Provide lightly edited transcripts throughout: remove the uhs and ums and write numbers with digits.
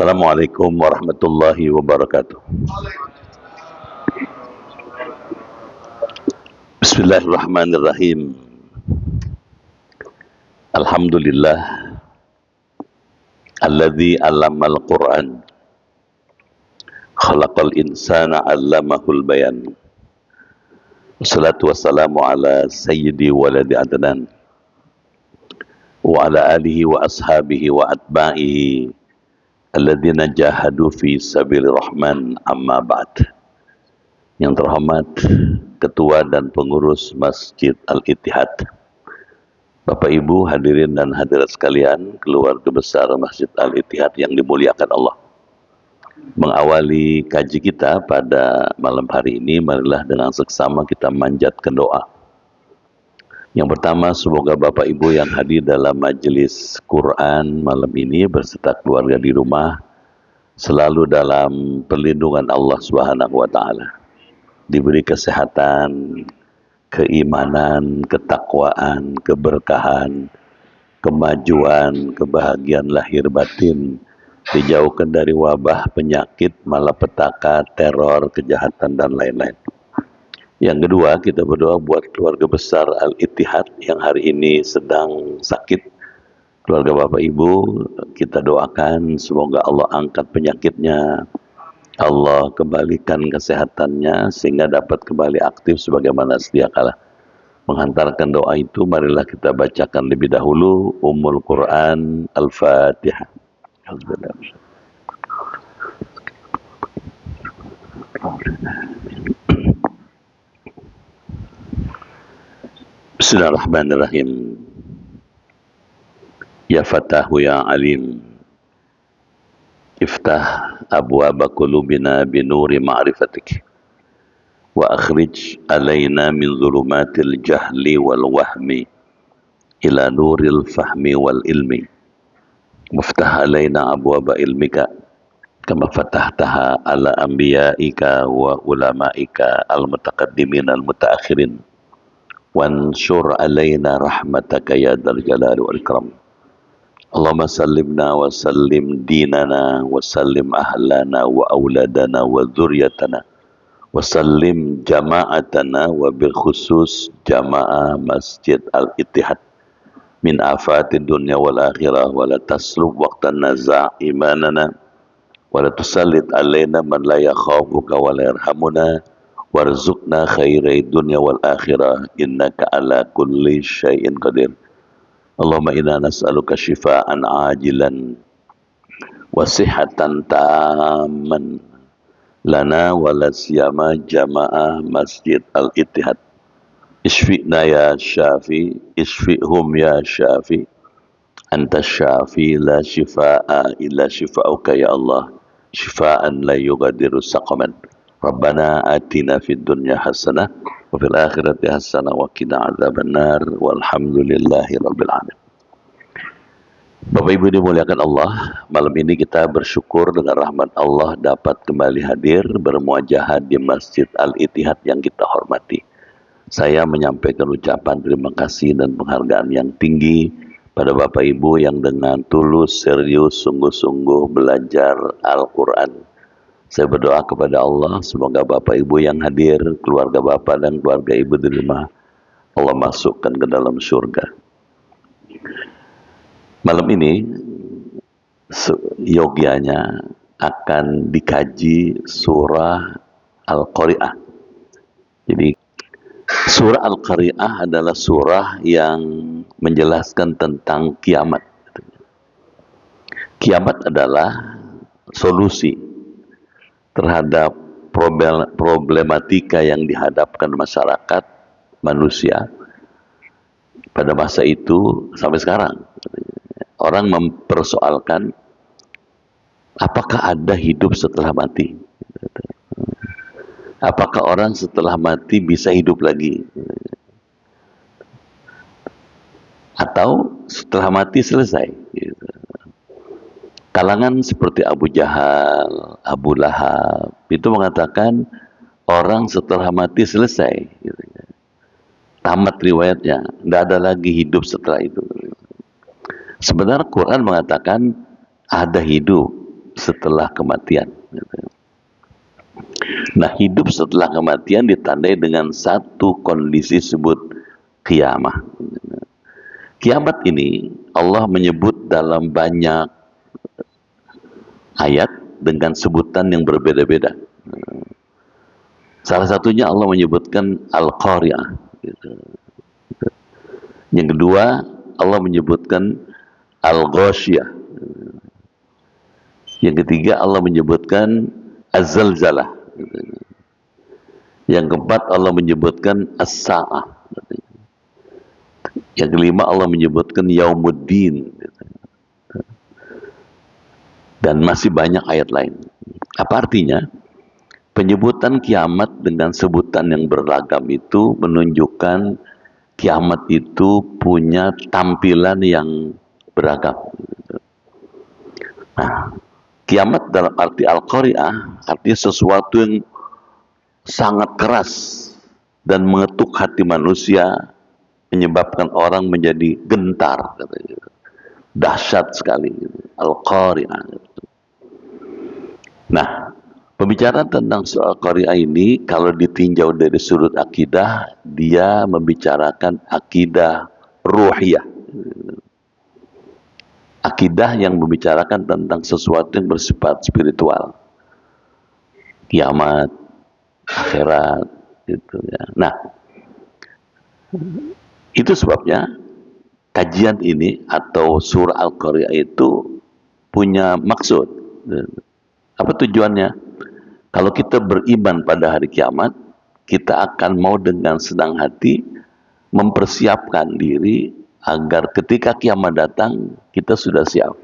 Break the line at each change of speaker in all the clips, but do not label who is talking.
Assalamualaikum warahmatullahi wabarakatuh. Bismillahirrahmanirrahim. Alhamdulillah alladzi 'allamal Qur'an khalaqal insana 'allamahul bayan. Wassalatu wassalamu ala sayyidi waladi adnan wa ala alihi wa ashabihi wa atba'ihi alladzina jahadu fi sabilir rahman, amma ba'd. Yang terhormat Ketua dan Pengurus Masjid Al-Ittihad, Bapak Ibu hadirin dan hadirat sekalian, keluarga besar Masjid Al-Ittihad yang dimuliakan Allah. Mengawali kaji kita pada malam hari ini, marilah dengan seksama kita manjatkan doa. Yang pertama, semoga Bapak Ibu yang hadir dalam majelis Quran malam ini berserta keluarga di rumah selalu dalam perlindungan Allah Subhanahu wa taala. Diberi kesehatan, keimanan, ketakwaan, keberkahan, kemajuan, kebahagiaan lahir batin, dijauhkan dari wabah, penyakit, malapetaka, teror, kejahatan, dan lain-lain. Yang kedua, kita berdoa buat keluarga besar Al-Ittihad yang hari ini sedang sakit. Keluarga Bapak Ibu, kita doakan semoga Allah angkat penyakitnya, Allah kembalikan kesehatannya sehingga dapat kembali aktif sebagaimana sedia kala. Menghantarkan doa itu, marilah kita bacakan lebih dahulu Ummul Quran Al-Fatihah. Bismillahirrahmanirrahim. Ya Fatahu ya Alim, iftah abwaba qulubina binuri ma'rifatik wa akhrij alaina min dhulumatil jahli wal wahmi ila nuril fahmi wal ilmi muftah alaina abwaba ilmika kama fatahtaha ala anbiya'ika wa ulamaika al mutaqaddimin al mutaakhirin wanshur alaina rahmataka ya dzal jalali wal ikram. Allahumma sallimna wa sallim dinana wa sallim ahlana wa auladana wa dzurriyyatana wa sallim jama'atana wa bil khusus jama'ah Masjid Al-Ittihad min afatid dunya wal akhirah wa la taslub waqtan naza' imanana wa la tusallit alaina man la yakhafuka wa la yarhamuna warzuqna khairai dunya wal akhirah innaka ala kulli syai'in qadir. Allahumma inna nas'aluka shifaan ajilan wa sihatan taman lana wa la siyama jama'ah Masjid Al-Ittihad. Ishfi'na ya syafi, ishfi'hum ya syafi, anta syafi la shifa'a illa shifa'uka ya Allah, shifa'an la yugadiru saqaman. Rabbana atina fid dunya hasanah wa fil akhirati hasanah wa qina adzabannar walhamdulillahi rabbil alamin. Bapak Ibu dimuliakan Allah, malam ini kita bersyukur dengan rahmat Allah dapat kembali hadir bermuajahah di Masjid Al-Ittihad yang kita hormati. Saya menyampaikan ucapan terima kasih dan penghargaan yang tinggi pada Bapak Ibu yang dengan tulus, serius, sungguh-sungguh belajar Al-Quran. Saya berdoa kepada Allah, semoga Bapak Ibu yang hadir, keluarga Bapak dan keluarga Ibu di rumah, Allah masukkan ke dalam surga. Malam ini, yogyanya akan dikaji surah Al-Qari'ah. Jadi, surah Al-Qari'ah adalah surah yang menjelaskan tentang kiamat. Kiamat adalah solusi terhadap problematika yang dihadapkan masyarakat manusia pada masa itu sampai sekarang. Orang mempersoalkan apakah ada hidup setelah mati, apakah orang setelah mati bisa hidup lagi, atau setelah mati selesai. Kalangan seperti Abu Jahal, Abu Lahab itu mengatakan orang setelah mati selesai, tamat riwayatnya, tidak ada lagi hidup setelah itu. Sebenarnya Quran mengatakan ada hidup setelah kematian. Nah, hidup setelah kematian ditandai dengan satu kondisi sebut kiamah. Kiamat ini Allah menyebut dalam banyak ayat dengan sebutan yang berbeda-beda. Salah satunya Allah menyebutkan Al-Qari'ah. Yang kedua, Allah menyebutkan Al-Ghasyiyah. Yang ketiga, Allah menyebutkan Az-Zalzalah. Yang keempat, Allah menyebutkan As-Sa'ah. Yang kelima, Allah menyebutkan Yaumuddin. Dan masih banyak ayat lain. Apa artinya? Penyebutan kiamat dengan sebutan yang beragam itu menunjukkan kiamat itu punya tampilan yang beragam. Nah, kiamat dalam arti Al-Qari'ah artinya sesuatu yang sangat keras dan mengetuk hati manusia, menyebabkan orang menjadi gentar, katanya. Dahsyat sekali. Al-Qari'ah. Nah, pembicaraan tentang soal Qari'ah ini kalau ditinjau dari sudut akidah, dia membicarakan akidah ruhiyah. Akidah yang membicarakan tentang sesuatu yang bersifat spiritual. Kiamat, akhirat, gitu ya. Nah, itu sebabnya kajian ini atau surah Al-Qari'ah itu punya maksud. Apa tujuannya? Kalau kita beriman pada hari kiamat, kita akan mau dengan senang hati mempersiapkan diri agar ketika kiamat datang, kita sudah siap.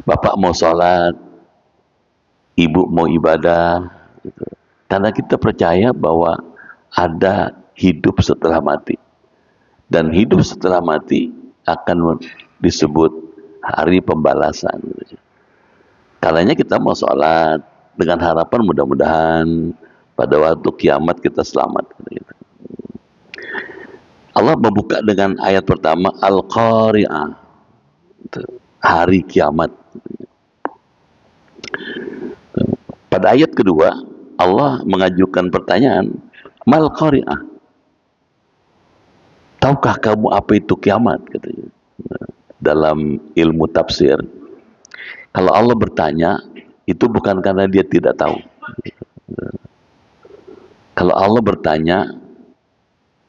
Bapak mau sholat, ibu mau ibadah, karena kita percaya bahwa ada hidup setelah mati. Dan hidup setelah mati akan disebut hari pembalasan. Kalanya kita mau sholat dengan harapan mudah-mudahan pada waktu kiamat kita selamat. Allah membuka dengan ayat pertama Al-Qari'ah, hari kiamat. Pada ayat kedua Allah mengajukan pertanyaan, Mal Qari'ah, tahukah kamu apa itu kiamat? Katanya. Dalam ilmu tafsir, kalau Allah bertanya, itu bukan karena dia tidak tahu. Kalau Allah bertanya,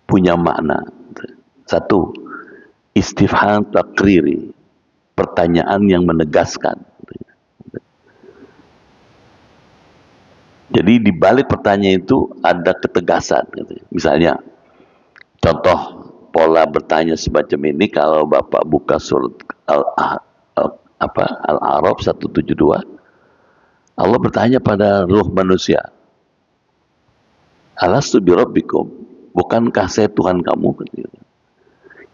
punya makna. Satu, istifham takriri, pertanyaan yang menegaskan. Jadi di balik pertanyaan itu ada ketegasan. Misalnya, contoh pola bertanya semacam ini, kalau Bapak buka surat Al-A'raf 172, Allah bertanya pada ruh manusia, Alastu birabbikum, bukankah saya Tuhan kamu?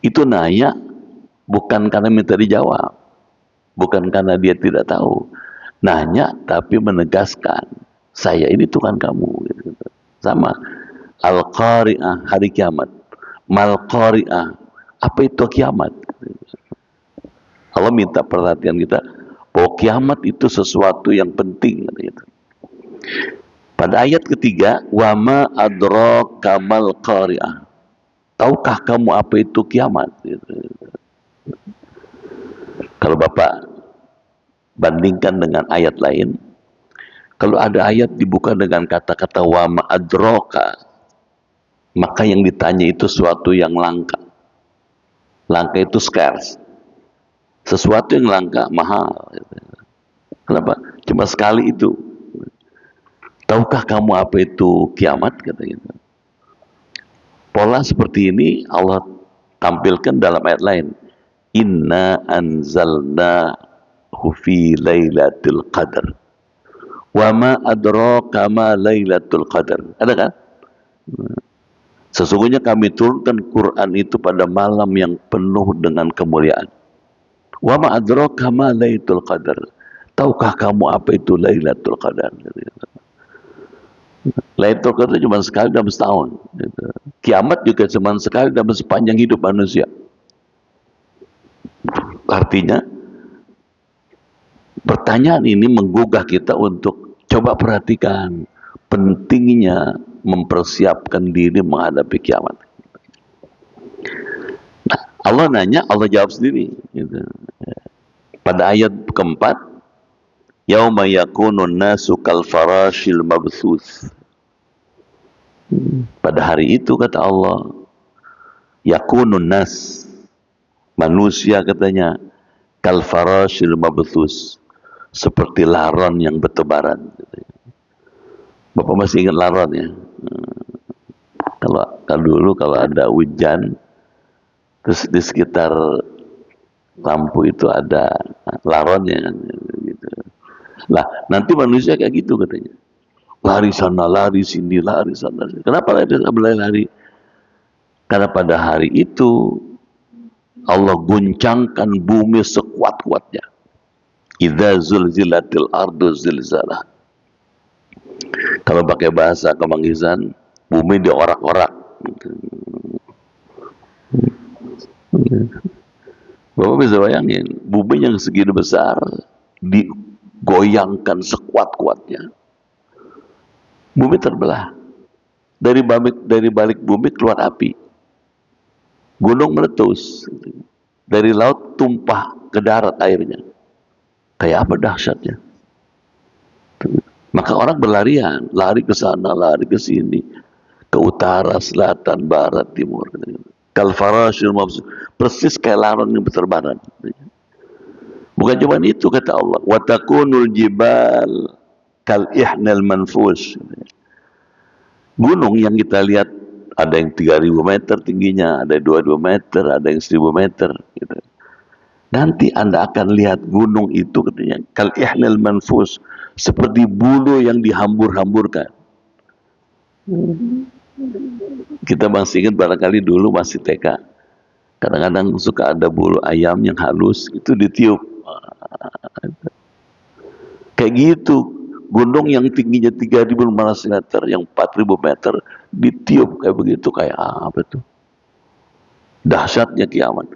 Itu nanya bukan karena minta dijawab, bukan karena dia tidak tahu. Nanya tapi menegaskan, saya ini Tuhan kamu. Sama. Al-Qari'ah, hari kiamat. Mal Qari'ah, apa itu kiamat? Allah minta perhatian kita bahwa kiamat itu sesuatu yang penting. Pada ayat ketiga, wa ma adraka mal qari'ah, tahukah kamu apa itu kiamat? Kalau Bapak bandingkan dengan ayat lain, kalau ada ayat dibuka dengan kata-kata wa ma adraka, maka yang ditanya itu sesuatu yang langka. Langka itu scarce. Sesuatu yang langka, mahal. Kenapa? Cuma sekali itu. Tahukah kamu apa itu kiamat? Katanya. Pola seperti ini Allah tampilkan dalam ayat lain. Inna anzalnahu fi lailatul qadar. Wa ma adraka ma lailatul qadar. Ada kan? Sesungguhnya kami turunkan Quran itu pada malam yang penuh dengan kemuliaan. Wa ma adraka ma lailatul qadar. Tahukah kamu apa itu Lailatul Qadar? Lailatul Qadar cuma sekali dalam setahun. Kiamat juga cuma sekali dalam sepanjang hidup manusia. Artinya Pertanyaan ini menggugah kita untuk coba perhatikan pentingnya mempersiapkan diri menghadapi kiamat. Nah, Allah nanya, Allah jawab sendiri. Gitu. Pada ayat keempat, yauma yakunun nasu kal farashil mabthus. Pada hari itu kata Allah, yakunun nas, manusia katanya, kal farashil mabthus, seperti laron yang bertebaran. Bapak masih ingat laron ya? Kalau dulu kalau ada hujan, terus di sekitar lampu itu ada laronnya gitu. Lah, nanti manusia kayak gitu katanya. Lari sana, lari sini, lari sana. Kenapa lari? Karena pada hari itu Allah guncangkan bumi sekuat-kuatnya. Idza zulzilatil ardu zilzalah. Kalau pakai bahasa Kemanggisan, bumi diorak-orak. Bapak bisa bayangin, bumi yang segitu besar digoyangkan sekuat-kuatnya. Bumi terbelah. Dari balik bumi keluar api. Gunung meletus. Dari laut tumpah ke darat airnya. Kayak apa dahsyatnya. Maka orang berlarian, lari ke sana, lari ke sini, ke utara, selatan, barat, timur. Kal farashil mabthus, persis kayak laron yang berterbangan. Bukan cuma itu kata Allah, wa takunul jibal kal ihnal manfush. Gunung yang kita lihat ada yang 3000 meter tingginya, ada yang 22 meter, ada yang 1000 meter gitu. Nanti Anda akan lihat gunung itu katanya kal ihnal manfush, seperti bulu yang dihambur-hamburkan. Kita masih ingat barangkali dulu masih TK. Kadang-kadang suka ada bulu ayam yang halus, itu ditiup. Kayak gitu. Gunung yang tingginya 3.500 meter, yang 4.000 meter, ditiup kayak begitu. Kayak apa tuh? Dahsyatnya kiamat.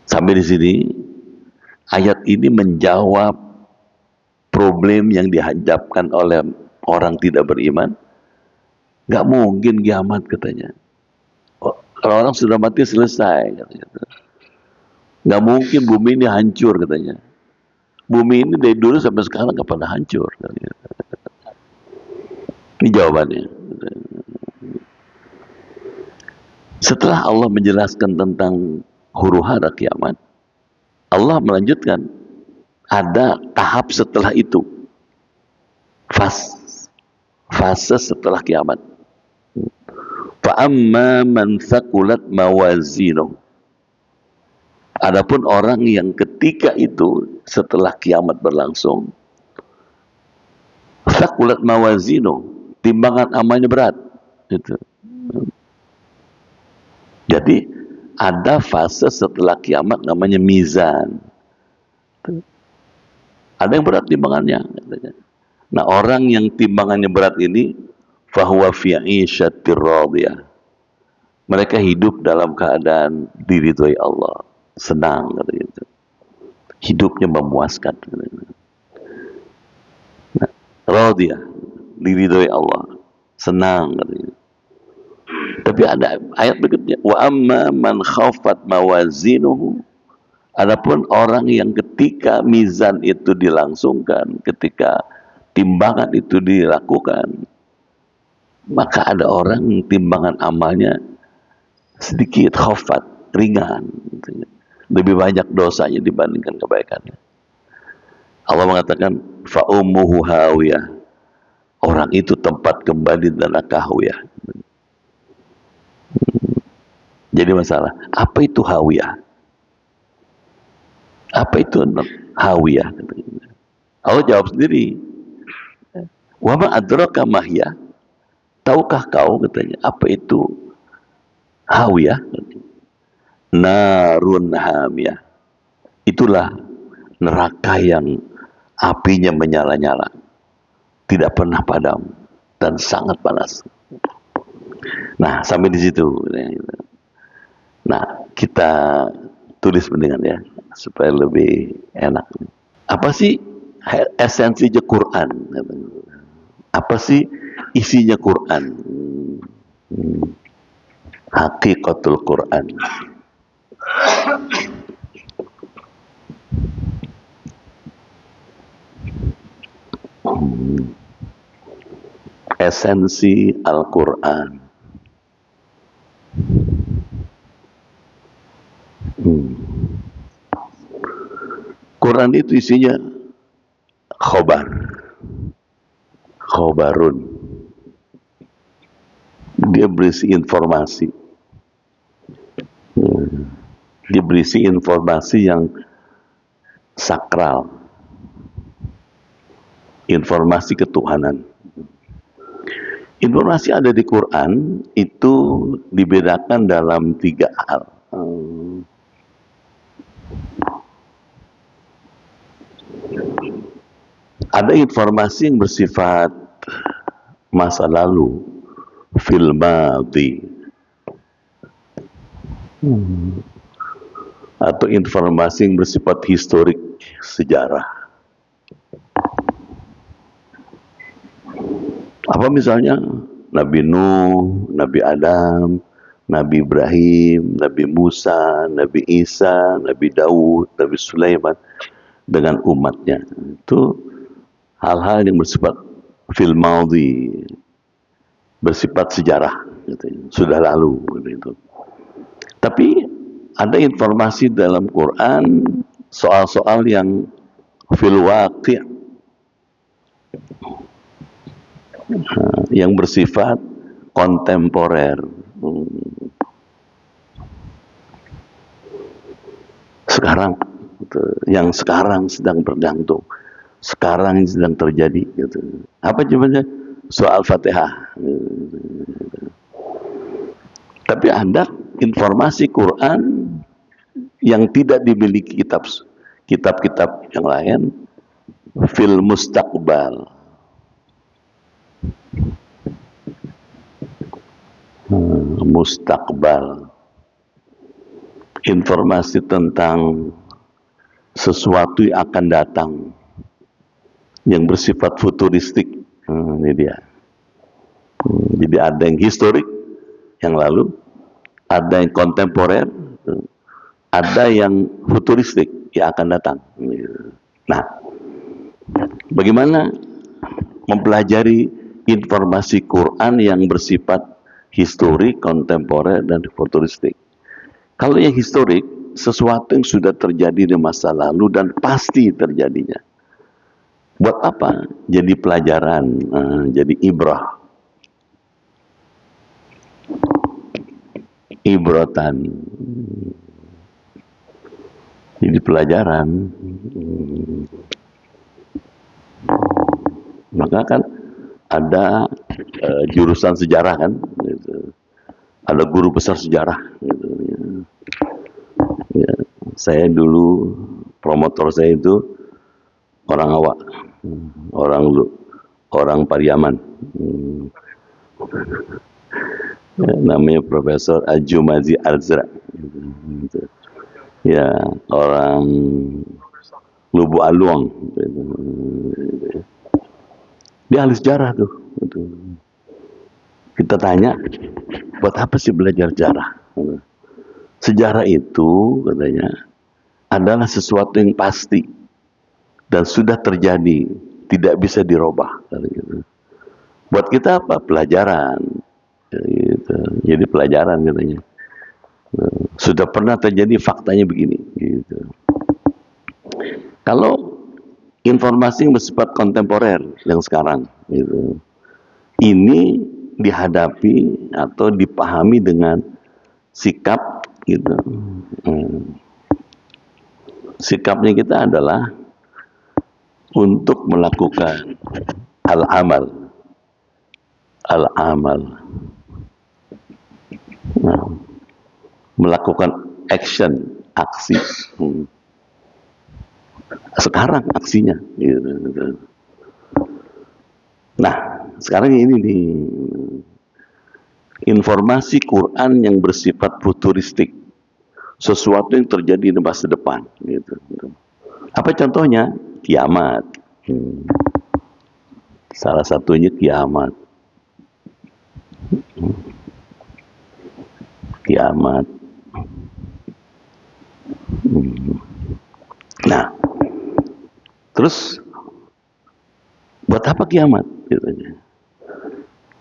Sampai di sini, ayat ini menjawab problem yang dihadapkan oleh orang tidak beriman. Gak mungkin kiamat katanya. Kalau orang sudah mati selesai katanya. Gak mungkin bumi ini hancur katanya. Bumi ini dari dulu sampai sekarang gak pernah hancur katanya. Ini jawabannya. Setelah Allah menjelaskan tentang huru-hara kiamat, Allah melanjutkan ada tahap setelah itu, fase setelah kiamat. Fa'amma man thaqulat mawazinuh. Adapun orang yang ketika itu setelah kiamat berlangsung, thaqulat mawazinuh, timbangan amalnya berat. Gitu. Jadi ada fase setelah kiamat namanya mizan. Ada yang berat timbangannya. Nah, orang yang timbangannya berat ini fahuwa fi 'isyatir radiyah. Mereka hidup dalam keadaan diridhoi Allah, senang gitu. Hidupnya memuaskan. Nah, radiyah, diridhoi Allah, senang gitu. Tapi ada ayat berikutnya, wa amma man khafat mawazinuhu. Adapun orang yang ketika mizan itu dilangsungkan, ketika timbangan itu dilakukan, maka ada orang timbangan amalnya sedikit khafat, ringan, lebih banyak dosanya dibandingkan kebaikannya. Allah mengatakan fa ummuhu hawiyah, orang itu tempat kembali neraka hawiyah. Jadi masalah, apa itu hawiyah? Apa itu hawiyah? Allah jawab sendiri. Wa ma adraka mahya? Tahukah kau katanya apa itu hawiyah? Narun hamiyah. Itulah neraka yang apinya menyala-nyala, tidak pernah padam dan sangat panas. Nah, sampai di situ. Nah, kita tulis pendengar ya. supaya lebih enak. Apa sih esensinya Quran? Apa sih isinya Quran? Hakikatul Quran. Esensi Al-Quran. Quran itu isinya khobar, khobarun. Dia berisi informasi. Dia berisi informasi yang sakral, informasi ketuhanan. Informasi ada di Quran itu dibedakan dalam 3 hal. Ada informasi yang bersifat masa lalu, fil madhi, atau informasi yang bersifat historik, sejarah. Apa misalnya Nabi Nuh, Nabi Adam, Nabi Ibrahim, Nabi Musa, Nabi Isa, Nabi Daud, Nabi Sulaiman dengan umatnya. Itu hal-hal yang bersifat fil madhi, bersifat sejarah gitu, sudah lalu gitu. Tapi ada informasi dalam Quran soal-soal yang fil waqi', yang bersifat kontemporer. Sekarang, yang sekarang sedang bergantung, sekarang sedang terjadi gitu. Apa jawabnya? Soal Fatihah. Tapi ada informasi Quran yang tidak dimiliki kitab-kitab yang lain, fil mustaqbal. Mustaqbal, informasi tentang sesuatu yang akan datang, yang bersifat futuristik. Ini dia. Jadi ada yang historik yang lalu, ada yang kontemporer, ada yang futuristik yang akan datang. Nah, bagaimana mempelajari informasi Quran yang bersifat historik, kontemporer, dan futuristik? Kalau yang historik, sesuatu yang sudah terjadi di masa lalu dan pasti terjadinya. Buat apa? Jadi pelajaran, jadi ibrah. Ibratan. Jadi pelajaran. Maka kan ada jurusan sejarah kan, gitu. Ada guru besar sejarah gitu. Ya, saya dulu promotor saya itu orang awak, orang Pariaman, ya, namanya Profesor Ajumazi Arzra, gitu. Ya, orang Lubu Aluang, gitu. Dia ahli sejarah tuh. Gitu. Kita tanya, buat apa sih belajar sejarah? Sejarah itu katanya adalah sesuatu yang pasti dan sudah terjadi, tidak bisa dirubah. Gitu. Buat kita apa? Pelajaran. Gitu. Jadi pelajaran katanya. Sudah pernah terjadi, faktanya begini. Gitu. Kalau informasi yang bersifat kontemporer yang sekarang, gitu, ini dihadapi atau dipahami dengan sikap, gitu. Sikapnya kita adalah untuk melakukan al-amal, nah, melakukan action, aksi. Sekarang aksinya, gitu. Nah, sekarang ini nih, informasi Quran yang bersifat futuristik, sesuatu yang terjadi di masa depan. Gitu. Apa contohnya? Kiamat. Salah satunya kiamat. Kiamat. Nah, terus buat apa kiamat? Gitu.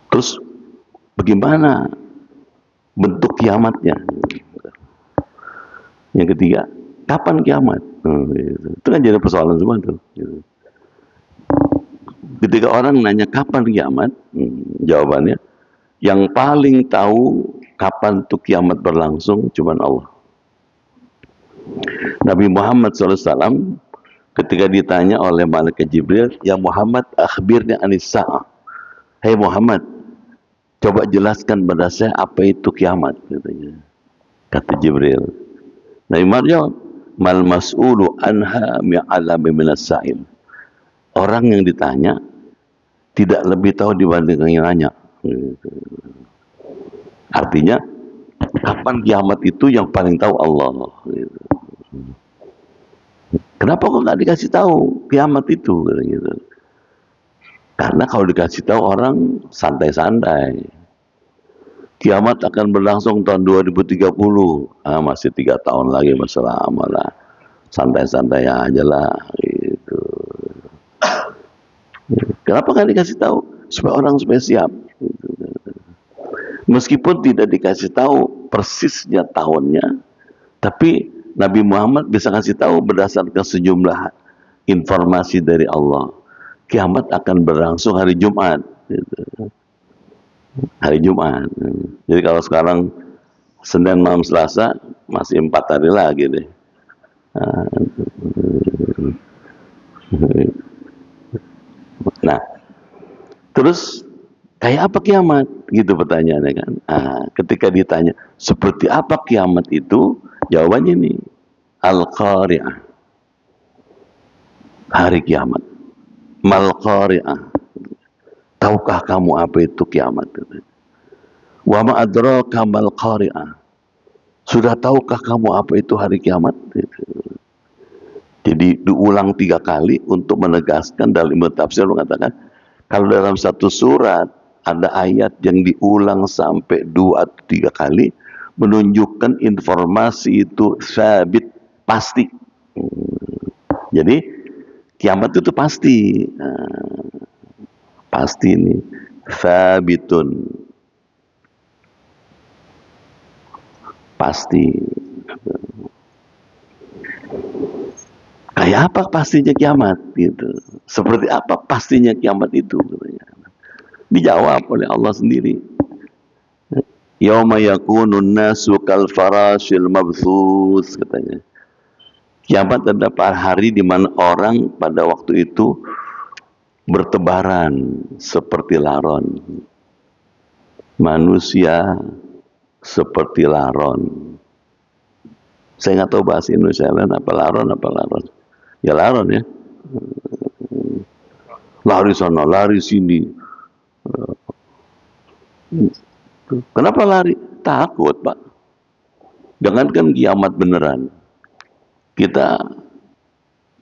Terus bagaimana bentuk kiamatnya? Yang ketiga, kapan kiamat? Gitu. Itu kan jadi persoalan semua tuh. Gitu. Ketika orang nanya kapan kiamat, jawabannya yang paling tahu kapan tuh kiamat berlangsung cuman Allah. Nabi Muhammad SAW ketika ditanya oleh malaikat Jibril, ya Muhammad, akhbirni anis sa'ah. Hei Muhammad, coba jelaskan pada saya apa itu kiamat, katanya. Kata Jibril. Nabi Muhammad jawab, mal mas'ulu anha mi'alami minas sa'il. Orang yang ditanya tidak lebih tahu dibandingkan yang nanya. Artinya, kapan kiamat itu yang paling tahu Allah. Kenapa kok nggak dikasih tahu kiamat itu? Gitu. Karena kalau dikasih tahu orang santai-santai. Kiamat akan berlangsung tahun 2030. Masih 3 tahun lagi, masih lama lah. Santai-santai aja lah. Gitu. Kenapa nggak dikasih tahu? Supaya orang supaya siap. Meskipun tidak dikasih tahu persisnya tahunnya, tapi Nabi Muhammad bisa kasih tahu berdasarkan sejumlah informasi dari Allah. Kiamat akan berlangsung hari Jumat. Gitu. Hari Jumat. Jadi kalau sekarang Senin, malam, Selasa, masih 4 hari lagi deh. Nah, terus kayak apa kiamat? Gitu pertanyaannya kan. Ketika ditanya seperti apa kiamat itu, jawabannya nih, Al-Qari'ah. Hari kiamat. Mal-Qari'ah. Tahukah kamu apa itu kiamat? Wa ma adraka mal-Qari'ah. Sudah tahukah kamu apa itu hari kiamat? Jadi diulang 3 kali untuk menegaskan. Dalam ilmu tafsir mengatakan, kalau dalam satu surat ada ayat yang diulang sampai 2 atau 3 kali, menunjukkan informasi itu sabit, pasti. Jadi kiamat itu pasti. Pasti ini sabitun, pasti. Kayak apa pastinya kiamat gitu? Seperti apa pastinya kiamat itu? Dijawab oleh Allah sendiri. Yauma yakunun nasu kal farashil mabthus, katanya. Kiamat adalah hari di mana orang pada waktu itu bertebaran seperti laron. Manusia seperti laron. Saya nggak tahu bahasa Indonesia lain apa laron. Ya laron ya. Lari sana, lari sini. Kenapa lari? Takut, Pak. Jangankan kiamat beneran. Kita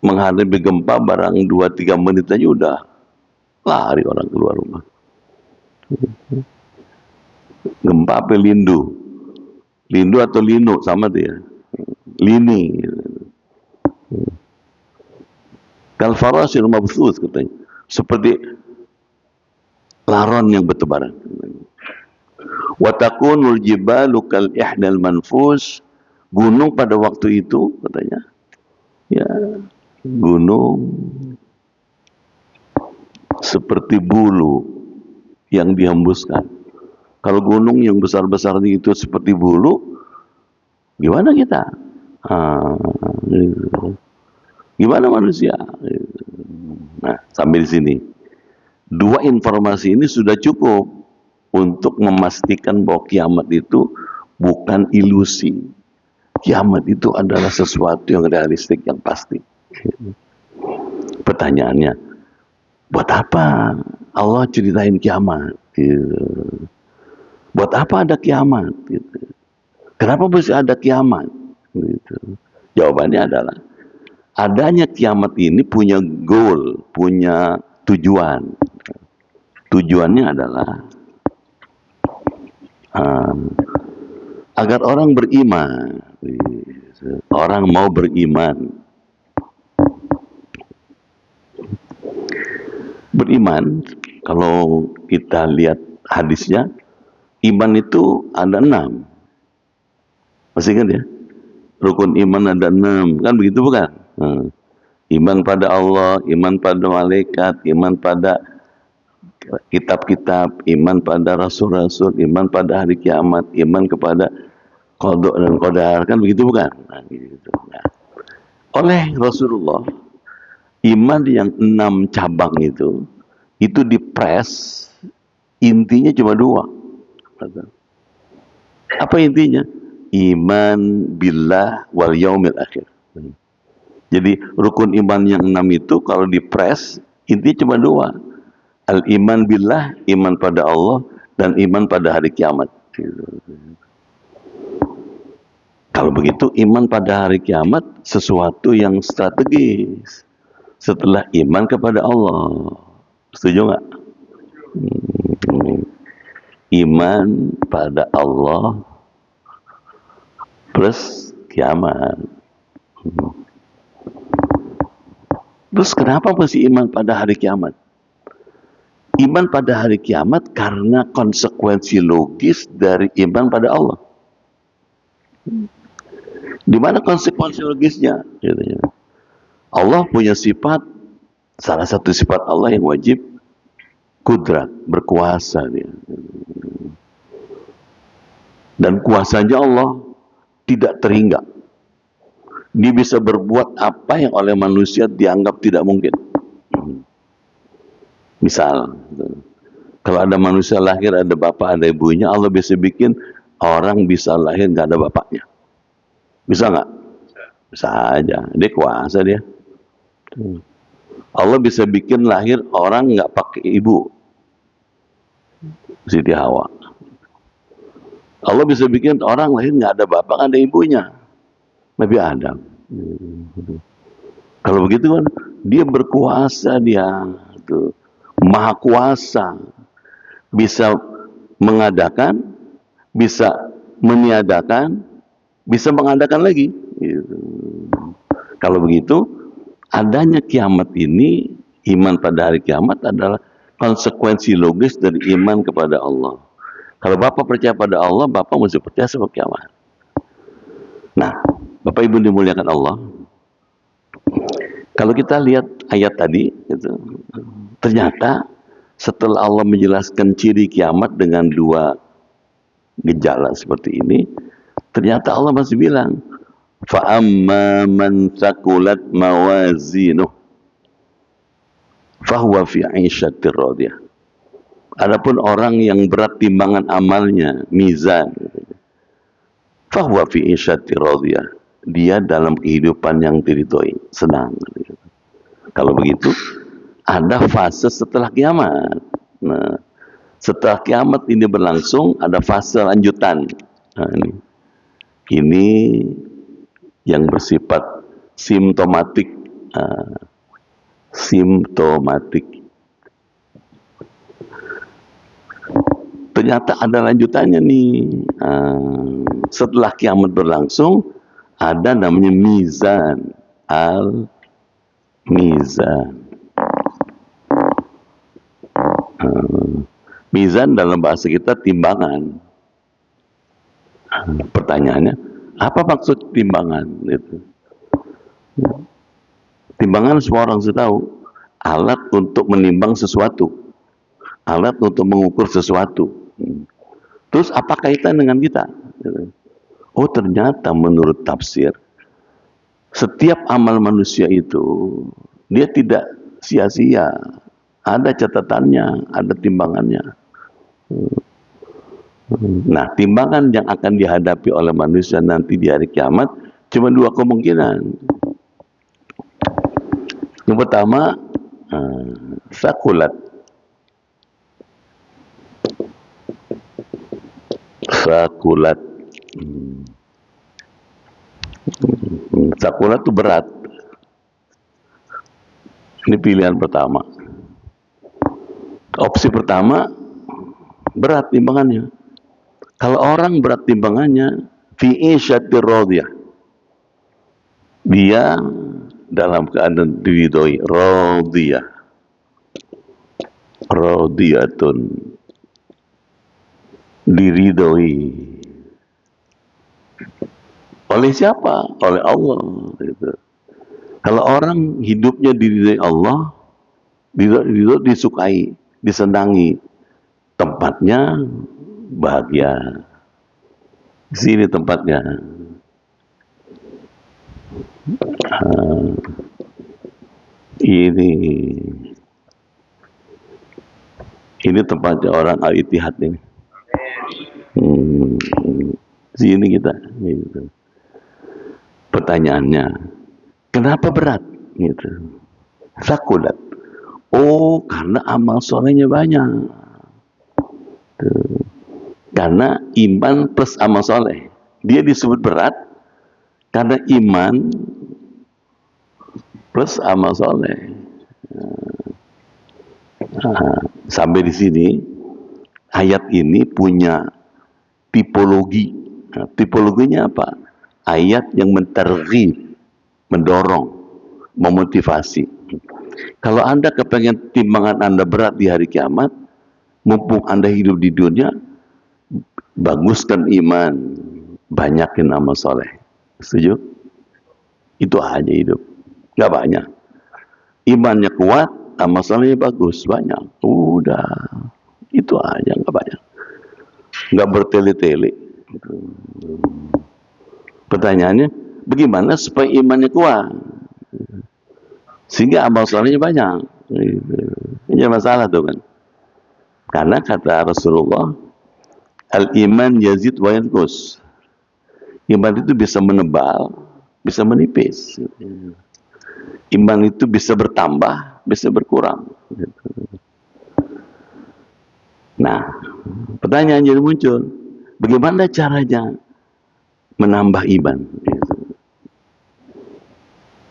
menghadapi gempa barang 2-3 menit aja udah lari orang keluar rumah. Gempa apa lindu? Lindu atau lino sama dia. Lini. Kal farasil mabthus, katanya. Seperti laron yang bertebaran. Wa takunul jibalu kal ihnal manfus. Gunung pada waktu itu, katanya, ya, gunung seperti bulu yang dihembuskan. Kalau gunung yang besar-besar itu seperti bulu, gimana kita? Gimana manusia? Nah, sampai di sini. 2 informasi ini sudah cukup untuk memastikan bahwa kiamat itu bukan ilusi. Kiamat itu adalah sesuatu yang realistik, yang pasti. Pertanyaannya, buat apa Allah ceritain kiamat? Buat apa ada kiamat? Kenapa mesti ada kiamat? Gitu. Jawabannya adalah adanya kiamat ini punya goal, punya tujuan. Tujuannya adalah agar orang beriman. Orang mau beriman. Beriman, kalau kita lihat hadisnya, iman itu ada 6. Masih ingat ya? Rukun iman ada 6. Kan begitu bukan? Iman pada Allah, iman pada malaikat, iman pada kitab-kitab, iman pada rasul-rasul, iman pada hari kiamat, iman kepada qada dan qadar. Kan begitu bukan? Nah, gitu. Nah, oleh Rasulullah, iman yang 6 cabang itu dipres, intinya cuma 2. Apa intinya? Iman billah wal yaumil akhir. Jadi rukun iman yang 6 itu kalau dipres, intinya cuma 2. Al-iman billah, iman pada Allah, dan iman pada hari kiamat. Kalau begitu, iman pada hari kiamat sesuatu yang strategis. Setelah iman kepada Allah. Setuju nggak? Iman pada Allah plus kiamat. Terus kenapa mesti iman pada hari kiamat? Iman pada hari kiamat karena konsekuensi logis dari iman pada Allah. Di mana konsekuensi logisnya? Allah punya sifat, salah satu sifat Allah yang wajib, kudrat, berkuasa dia. Dan kuasanya Allah tidak terhingga. Dia bisa berbuat apa yang oleh manusia dianggap tidak mungkin. Misal, kalau ada manusia lahir, ada bapak, ada ibunya, Allah bisa bikin orang bisa lahir nggak ada bapaknya. Bisa nggak? Bisa aja. Dia kuasa dia. Allah bisa bikin lahir orang nggak pakai ibu. Siti Hawa. Allah bisa bikin orang lahir nggak ada bapak, ada ibunya. Nabi Adam. Kalau begitu kan, dia berkuasa dia. Tuh. Maha kuasa, bisa mengadakan, bisa meniadakan, bisa mengadakan lagi. Gitu. Kalau begitu, adanya kiamat ini, iman pada hari kiamat adalah konsekuensi logis dari iman kepada Allah. Kalau Bapak percaya pada Allah, Bapak mesti percaya sama kiamat. Nah, Bapak Ibu dimuliakan Allah, kalau kita lihat ayat tadi, ternyata setelah Allah menjelaskan ciri kiamat dengan 2 gejala seperti ini, ternyata Allah masih bilang, فَأَمَّا مَنْ ثَقُلَتْ مَوَازِينُهُ فَهُوَ فِي عِيشَةٍ رَاضِيَةٍ. Adapun orang yang berat timbangan amalnya, mizan, فَهُوَ فِي عِيشَةٍ رَاضِيَةٍ. Dia dalam kehidupan yang diridhoi, senang. Kalau begitu, ada fase setelah kiamat. Nah, setelah kiamat ini berlangsung, ada fase lanjutan. Nah, ini yang bersifat simptomatik. Simptomatik. Ternyata ada lanjutannya nih. Setelah kiamat berlangsung, ada namanya mizan. Al-mizan. Mizan dalam bahasa kita timbangan. Pertanyaannya, apa maksud timbangan? Gitu. Timbangan semua orang sudah tahu. Alat untuk menimbang sesuatu. Alat untuk mengukur sesuatu. Terus apa kaitan dengan kita? Oh, ternyata menurut tafsir, setiap amal manusia itu, dia tidak sia-sia. Ada catatannya, ada timbangannya. Nah, timbangan yang akan dihadapi oleh manusia nanti di hari kiamat cuma 2 kemungkinan. Yang pertama, sakulat. Sakulat. Sakulat itu berat. Ini pilihan pertama. Opsi pertama, berat timbangannya. Kalau orang berat timbangannya, fi isyatir radiyah, dia dalam keadaan diridhoi, radiyah, radiyatun, diridhoi oleh siapa? Oleh Allah. Gitu. Kalau orang hidupnya diridhoi Allah, disukai, disenangi, tempatnya bahagia. Di sini tempatnya. Ini tempatnya orang al-ittihad ini. Sini kita. Gitu. Pertanyaannya, kenapa berat? Gitu. Sakulat. Oh, karena amal solehnya banyak. Tuh. Karena iman plus amal soleh. Dia disebut berat karena iman plus amal soleh. Sampai di sini ayat ini punya tipologi. Nah, tipologinya apa? Ayat yang mentarghib, mendorong, memotivasi. Kalau Anda kepengen timbangan Anda berat di hari kiamat, mumpung Anda hidup di dunia, baguskan iman, banyakin amal soleh. Setuju? Itu aja hidup. Gak banyak. Imannya kuat, amal solehnya bagus, banyak. Udah. Itu aja, gak banyak. Gak bertele-tele. Pertanyaannya, bagaimana supaya imannya kuat? Sehingga amal solehnya banyak. Ini masalah tuh kan. Karena kata Rasulullah, al-iman yazid wa yanqus. Iman itu bisa menebal, bisa menipis. Iman itu bisa bertambah, bisa berkurang. Nah, pertanyaan jadi muncul, bagaimana caranya menambah iman?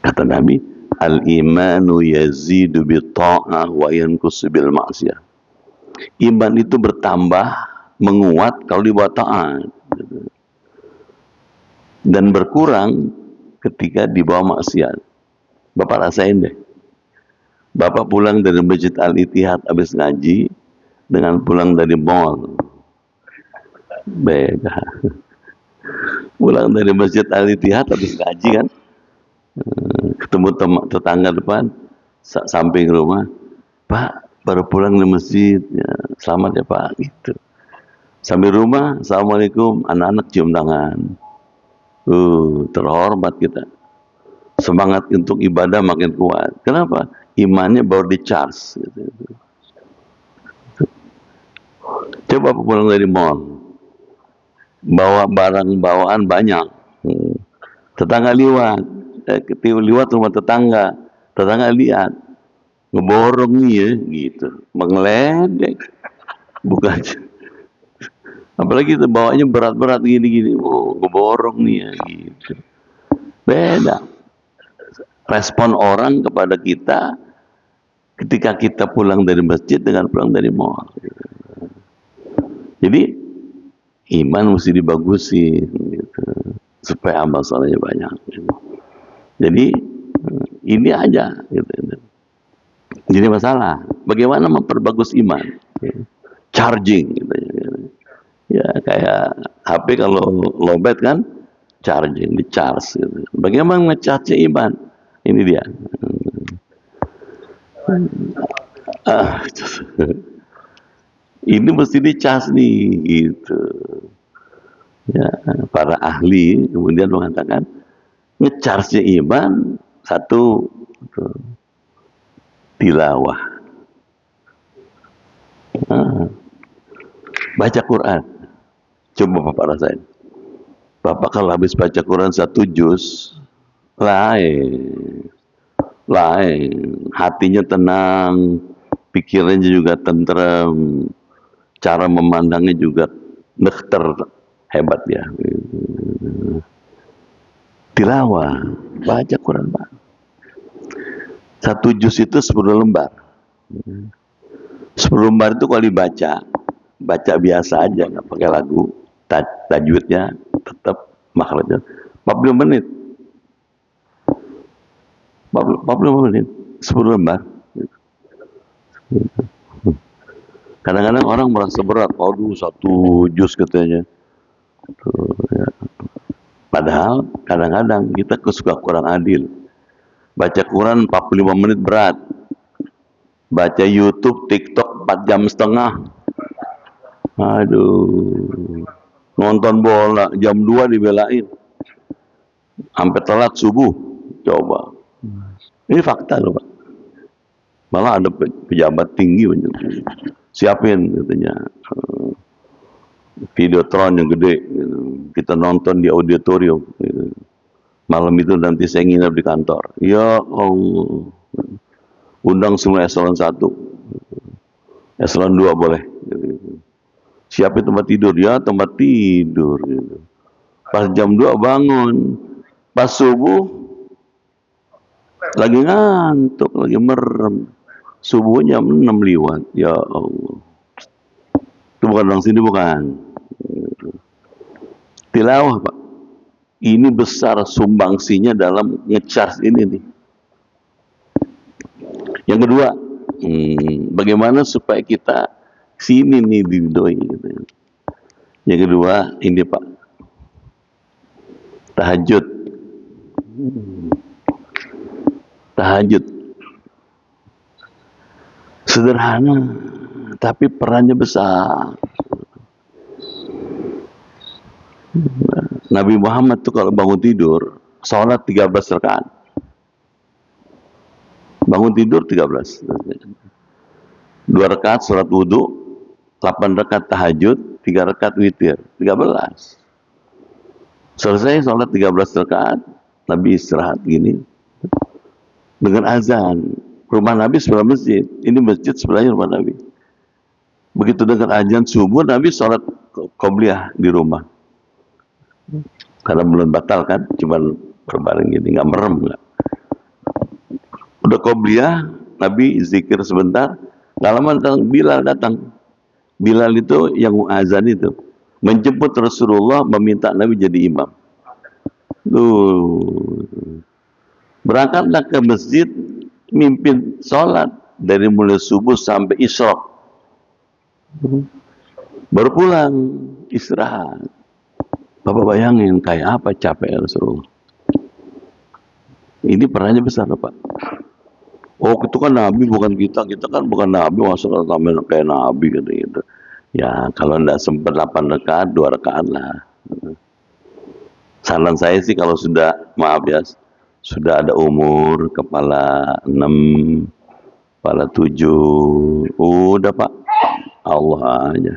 Kata Nabi, al-imanu yazidu bi-ta'ah wa yanqusu bil ma'siyah. Iman itu bertambah, menguat kalau dibuat taat. Dan berkurang ketika dibawa maksiat. Bapak rasain deh. Bapak pulang dari Masjid Al-Ittihad habis ngaji dengan pulang dari mall. Beda. Pulang dari Masjid Al-Ittihad habis ngaji kan, ketemu tetangga depan, samping rumah, Pak, baru pulang dari masjid, ya, selamat ya Pak, gitu. Sampai rumah, Assalamualaikum, anak-anak cium tangan. Terhormat kita. Semangat untuk ibadah makin kuat. Kenapa? Imannya baru di-charge. Gitu. Coba pulang dari mall, bawa barang bawaan banyak. Tetangga liwat, liwat rumah tetangga. Tetangga lihat, ngeborong nih ya, gitu. Mengeledek. Bukan. Apalagi itu bawanya berat-berat gini-gini. Oh, ngeborong nih ya, gitu. Beda. Respon orang kepada kita ketika kita pulang dari masjid dengan pulang dari mall. Jadi iman mesti dibagusin gitu, supaya amal solehnya banyak. Gitu. Jadi ini aja. Gitu. Jadi masalah, bagaimana memperbagus iman? Gitu. Charging. Gitu. Ya kayak HP kalau lowbat kan, charging, di charge. Gitu. Bagaimana nge-charge iman? Ini dia. Ini mesti dicas nih, gitu. Ya, para ahli kemudian mengatakan ngecharge iman satu, tilawah, baca Quran. Coba Bapak rasain. Bapak kalau habis baca Quran satu juz, lain, hatinya tenang, pikirannya juga tentrem, cara memandangnya juga nekter, hebat ya. tilawah, baca Quran, Pak. 1 juz itu 10 lembar. 10 lembar itu kalau dibaca, baca biasa aja, nggak pakai lagu, tajwidnya tetap makhrajnya 40 menit. 40 menit, 10 lembar. Kadang-kadang orang merasa berat, aduh 1 juz katanya. Ya. Padahal kadang-kadang kita suka kurang adil. Baca Quran 45 menit berat. Baca YouTube, TikTok 4,5 jam. Aduh. Nonton bola jam 2 dibelain. Sampai telat subuh. Coba. Ini fakta loh, Pak. Malah ada pejabat tinggi siapin katanya videotron yang gede gitu. Kita nonton di auditorium gitu. Malam itu nanti saya nginep di kantor. Ya Allah, undang semua eselon 1, eselon 2 boleh gitu. Siapin tempat tidur, ya tempat tidur gitu. Pas jam 2 bangun, pas subuh lagi ngantuk, lagi merem. Subuhnya 6 lewat. Ya Allah. Itu bukan orang sini, bukan. Tilawah, Pak. Ini besar sumbangsinya dalam nge-charge ini nih. Yang kedua, bagaimana supaya kita sini nih didoi gitu. Yang kedua, ini Pak. Tahajud. Tahajud. Sederhana, tapi perannya besar. Nabi Muhammad tuh kalau bangun tidur, sholat 13 rakaat. Bangun tidur 13. 2 rakaat sholat wudhu, 8 rakaat tahajud, 3 rakaat witir, 13. Selesai sholat 13 rakaat, Nabi istirahat gini. Dengan azan. Rumah Nabi sebelah masjid. Ini masjid sebelahnya rumah Nabi. Begitu dengan azan subuh, Nabi sholat qobliyah di rumah. Karena belum batal kan, cuman berbaring gini, nggak merem nggak. Udah qobliyah, Nabi zikir sebentar, nggak lama datang. Bilal itu yang azan itu, menjemput Rasulullah, meminta Nabi jadi imam. Berangkatlah ke masjid, mimpin sholat dari mulai subuh sampai isyraq. Baru pulang, istirahat. Bapak bayangin kayak apa capek Rasulullah. Ini perannya besar loh, Pak. Oh, itu kan Nabi, bukan kita. Kita kan bukan Nabi, maksudnya kayak Nabi gitu. Ya, kalau enggak sempat 8 rakaat, 2 rakaat lah. Saran saya sih kalau sudah, maaf ya, sudah ada umur, kepala 6, kepala 7, udah Pak, Allah aja.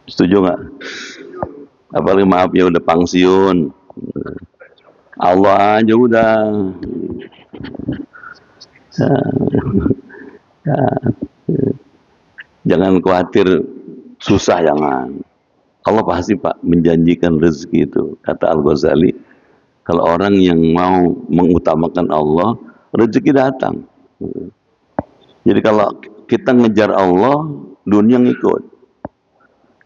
Setuju nggak? Apalagi maaf ya udah pensiun, Allah aja udah. Jangan khawatir susah, jangan. Allah pasti Pak menjanjikan rezeki itu. Kata Al-Ghazali, kalau orang yang mau mengutamakan Allah, rezeki datang. Jadi kalau kita ngejar Allah, dunia ngikut.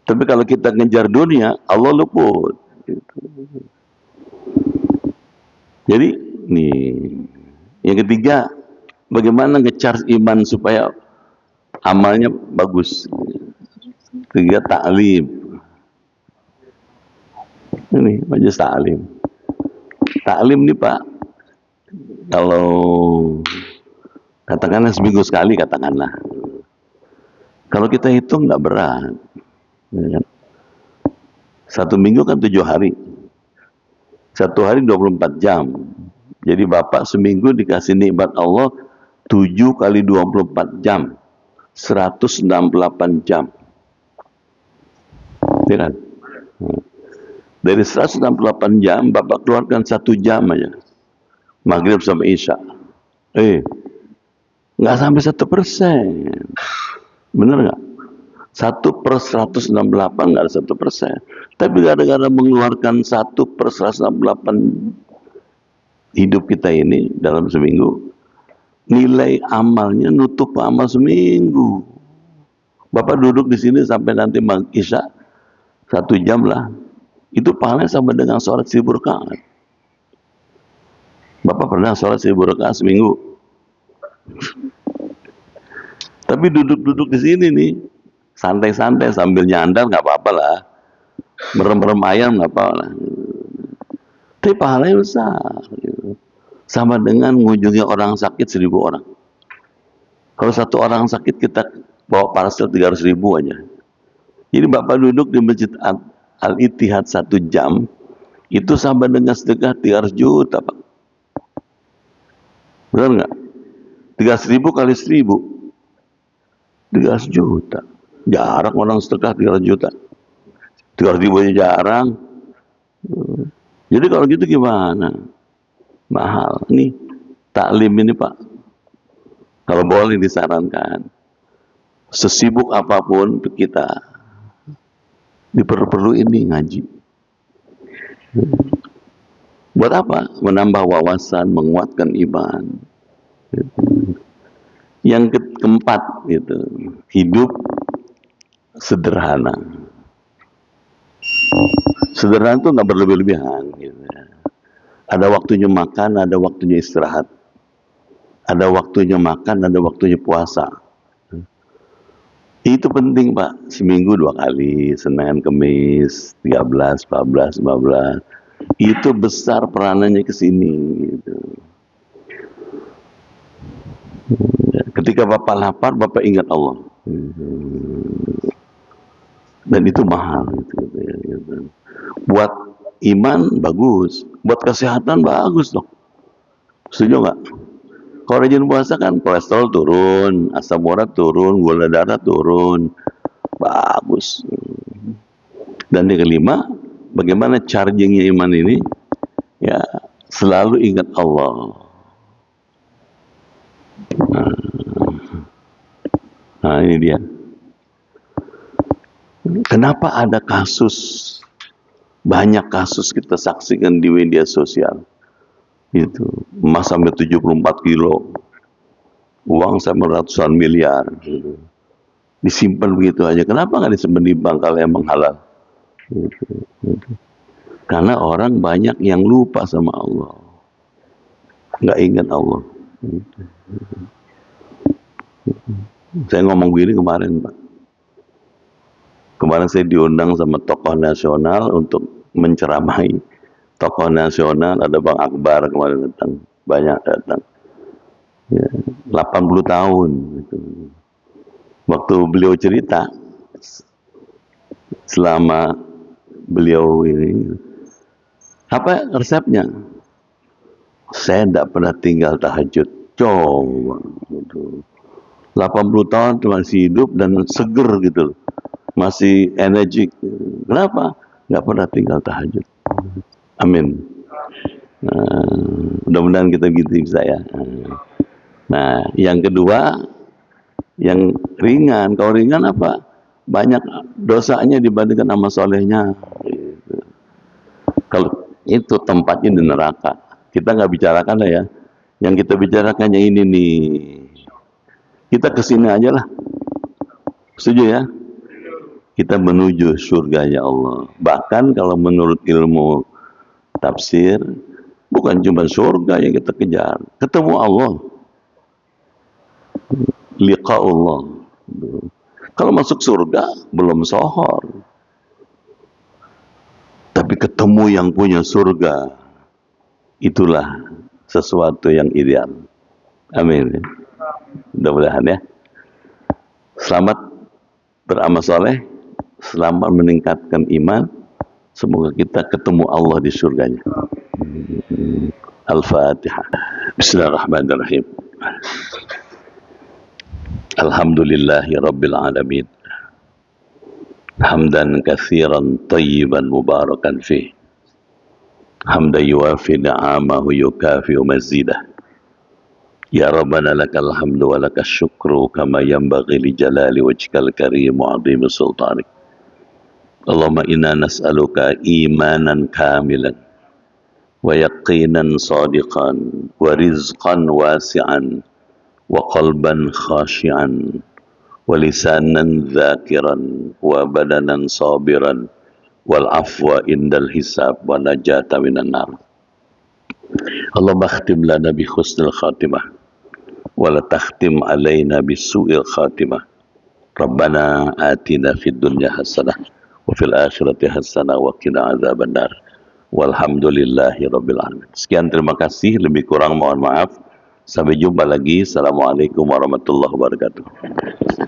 Tapi kalau kita ngejar dunia, Allah luput. Jadi nih, yang ketiga, bagaimana nge-charge iman supaya amalnya bagus. Ketiga, ta'lim. Ini majelis ta'lim. Ta'lim nih Pak, kalau katakanlah seminggu sekali, katakanlah. Kalau kita hitung nggak berat. Ya kan? 1 minggu kan 7 hari. 1 hari 24 jam. Jadi Bapak seminggu dikasih nikmat Allah 7 kali 24 jam. 168 jam. Ya kan? Dari 168 jam, Bapak keluarkan 1 jam aja. Maghrib sampai Isya. Nggak sampai 1%. Bener nggak? 1/168 nggak ada 1%. Tapi gara-gara mengeluarkan 1/168 hidup kita ini dalam seminggu, nilai amalnya nutup amal seminggu. Bapak duduk di sini sampai nanti Isya 1 jam lah, itu pahalanya sama dengan sholat 1000 rakaat. Bapak pernah sholat 1000 rakaat seminggu? Tapi duduk-duduk di sini nih, santai-santai sambil nyandar nggak apa-apa lah, merem-merem ayam nggak apa-apa lah. Tapi pahalanya besar, sama dengan mengunjungi orang sakit 1000 orang. Kalau satu orang sakit kita bawa parcel 300.000 aja. Jadi Bapak duduk di Masjid Al-Ittihad 1 jam, itu sama dengan sedekah 300 juta, Pak. Benar nggak? 300.000 kali 1000, 300 juta. Jarang orang sedekah 300 juta. 300.000 aja jarang. Jadi kalau gitu gimana? Mahal. Nih, taklim ini Pak, kalau boleh disarankan, sesibuk apapun kita, diperlu ini ngaji. Buat apa? Menambah wawasan, menguatkan iman. Yang keempat, gitu, hidup sederhana. Sederhana itu nggak berlebih-lebihan. Gitu. Ada waktunya makan, ada waktunya istirahat. Ada waktunya makan, ada waktunya puasa. Itu penting Pak, seminggu 2 kali, Senin, Kamis, 13, 14, 15. Itu besar peranannya ke sini. Gitu. Ketika Bapak lapar, Bapak ingat Allah. Dan itu mahal. Gitu. Buat iman bagus, buat kesehatan bagus dong. Setuju nggak? Kalau rajin puasa kan kolesterol turun, asam urat turun, gula darah turun, bagus. Dan yang kelima, bagaimana chargingnya iman ini? Ya, selalu ingat Allah. Nah ini dia. Kenapa ada kasus, banyak kasus kita saksikan di media sosial? Itu emas sampai 74 kilo, uang sampai ratusan miliar, gitu. Disimpan begitu aja. Kenapa nggak disimpan di bank kalau emang halal? Gitu. Karena orang banyak yang lupa sama Allah, nggak ingat Allah. Gitu. Saya ngomong begini kemarin Pak. Kemarin saya diundang sama tokoh nasional untuk menceramai. Tokoh nasional, ada Bang Akbar kemarin datang, banyak datang. Ya, 80 tahun. Gitu. Waktu beliau cerita, selama beliau ini, apa resepnya? Saya tidak pernah tinggal tahajud. Coba. Gitu. 80 tahun masih hidup dan seger gitu. Masih energik. Kenapa? Nggak pernah tinggal tahajud. Amin. Mudah-mudahan kita gitu bisa ya. Nah, yang kedua, yang ringan. Kalau ringan apa? Banyak dosanya dibandingkan amal solehnya. Gitu. Kalau itu tempatnya di neraka. Kita nggak bicarakan lah ya. Yang kita bicarakan yang ini nih. Kita kesini aja lah. Setuju ya? Kita menuju surganya Allah. Bahkan kalau menurut ilmu tafsir, bukan cuma surga yang kita kejar, ketemu Allah, liqa Allah. Kalau masuk surga belum sohor, tapi ketemu yang punya surga, itulah sesuatu yang ideal. Amin. Mudah-mudahan ya. Selamat beramal soleh, selamat meningkatkan iman. Semoga kita ketemu Allah di surganya. Al-Fatihah. Bismillahirrahmanirrahim. Alhamdulillahi Rabbil Alamin. Hamdan kathiran tayyiban mubarakan fih. Hamdan yuafi ni'amahu yukafi'u mazidah. Ya Rabbana lakal hamdu wa lakas syukru kama yanbaghi li jalali wajhikal karim wa 'azimi sultanik. Allahumma inna nas'aluka imanan kamilan wa yaqinan sadiqan wa rizqan wasi'an wa qalban khashi'an wa lisanan dhakiran wa badanan sabiran wal afwa indal hisab wa najata minan nar. Allahumma akhtim lana bi husnil khatimah wa la takhtim alaina bi su'il khatimah. Rabbana atina fid dunya hasanah wa fil akhirati hasanah wa qina adzabannar. Walhamdulillahi rabbil alamin. Sekian, terima kasih, lebih kurang mohon maaf. Sampai jumpa lagi. Assalamualaikum warahmatullahi wabarakatuh.